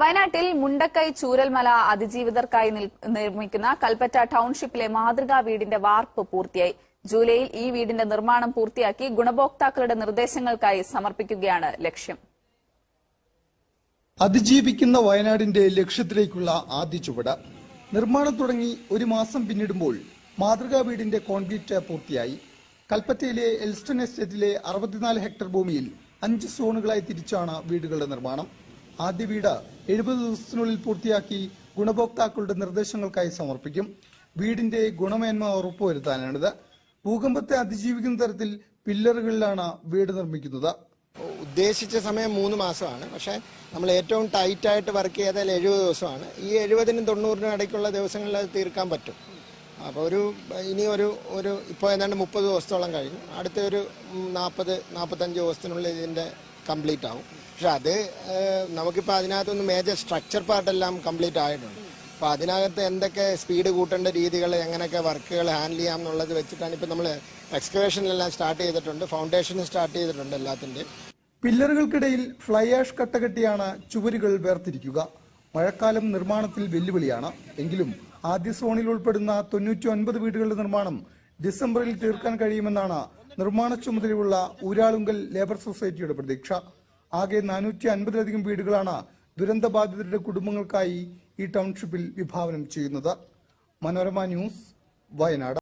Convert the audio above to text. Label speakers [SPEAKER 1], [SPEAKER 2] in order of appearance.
[SPEAKER 1] വയനാട്ടിൽ മുണ്ടക്കൈ ചൂരൽമല അതിജീവിതർക്കായി നിർമ്മിക്കുന്ന കൽപ്പറ്റ ടൌൺഷിപ്പിലെ മാതൃകാ വീടിന്റെ വാർപ്പ് പൂർത്തിയായി. ജൂലൈയിൽ ഈ വീടിന്റെ നിർമ്മാണം പൂർത്തിയാക്കി ഗുണഭോക്താക്കളുടെ നിർദ്ദേശങ്ങൾക്കായി സമർപ്പിക്കുകയാണ് ലക്ഷ്യം.
[SPEAKER 2] അതിജീവിക്കുന്ന വയനാടിന്റെ ലക്ഷ്യത്തിലേക്കുള്ള ആദ്യ ചുവട്. നിർമ്മാണം തുടങ്ങി ഒരു മാസം പിന്നിടുമ്പോൾ മാതൃകാ വീടിന്റെ കോൺക്രീറ്റ് പൂർത്തിയായി. കൽപ്പറ്റയിലെ എൽസ്റ്റൺ എസ്റ്റേറ്റിലെ 64 ഹെക്ടർ ഭൂമിയിൽ 5 സോണുകളായി തിരിച്ചാണ് വീടുകളുടെ നിർമ്മാണം. ആദ്യ വീട് 70 ദിവസത്തിനുള്ളിൽ പൂർത്തിയാക്കി ഗുണഭോക്താക്കളുടെ നിർദ്ദേശങ്ങൾക്കായി സമർപ്പിക്കും. വീടിന്റെ ഗുണമേന്മ ഉറപ്പുവരുത്താനാണിത്. ഭൂകമ്പത്തെ അതിജീവിക്കുന്ന തരത്തിൽ പില്ലറുകളിലാണ് വീട് നിർമ്മിക്കുന്നത്.
[SPEAKER 3] ഉദ്ദേശിച്ച സമയം 3 മാസമാണ്. പക്ഷേ നമ്മൾ ഏറ്റവും ടൈറ്റായിട്ട് വർക്ക് ചെയ്താൽ 70 ദിവസമാണ്. ഈ 70-നും 90-നും ഇടയ്ക്കുള്ള ദിവസങ്ങളിൽ അത് തീർക്കാൻ പറ്റും. അപ്പോൾ ഇനി ഇപ്പോൾ ഏതാണ്ട് 30 ദിവസത്തോളം കഴിഞ്ഞു. അടുത്ത ഒരു 40-45 ദിവസത്തിനുള്ളിൽ ഇതിൻ്റെ കംപ്ലീറ്റ് ആവും. പക്ഷെ അത് നമുക്കിപ്പോൾ അതിനകത്തൊന്ന് മേജർ സ്ട്രക്ചർ പാർട്ടെല്ലാം കംപ്ലീറ്റ് ആയിട്ടുണ്ട്. അപ്പോൾ അതിനകത്ത് എന്തൊക്കെ സ്പീഡ് കൂട്ടേണ്ട രീതികൾ, എങ്ങനെയൊക്കെ വർക്കുകൾ ഹാൻഡിൽ ചെയ്യാം എന്നുള്ളത് വെച്ചിട്ടാണ് ഇപ്പോൾ നമ്മൾ എക്സ്കവേഷനിലെല്ലാം സ്റ്റാർട്ട് ചെയ്തിട്ടുണ്ട്. ഫൗണ്ടേഷൻ സ്റ്റാർട്ട് ചെയ്തിട്ടുണ്ട് എല്ലാത്തിൻ്റെയും.
[SPEAKER 2] പില്ലറുകൾക്കിടയിൽ ഫ്ലൈ ആഷ് കട്ട കെട്ടിയാണ് ചുവരുകൾ വേർതിരിക്കുക. മഴക്കാലം നിർമ്മാണത്തിൽ വെല്ലുവിളിയാണ്. എങ്കിലും ആദ്യ സോണിൽ ഉൾപ്പെടുന്ന 99 വീടുകളുടെ നിർമ്മാണം ഡിസംബറിൽ തീർക്കാൻ കഴിയുമെന്നാണ് നിർമ്മാണ ചുമതലയുള്ള ഊരാളുങ്കൽ ലേബർ സൊസൈറ്റിയുടെ പ്രതീക്ഷ. ആകെ 450-ലധികം വീടുകളാണ് ദുരന്തബാധിതരുടെ കുടുംബങ്ങൾക്കായി ഈ ടൌൺഷിപ്പിൽ വിഭാവനം ചെയ്യുന്നത്. മനോരമ ന്യൂസ്, വയനാട്.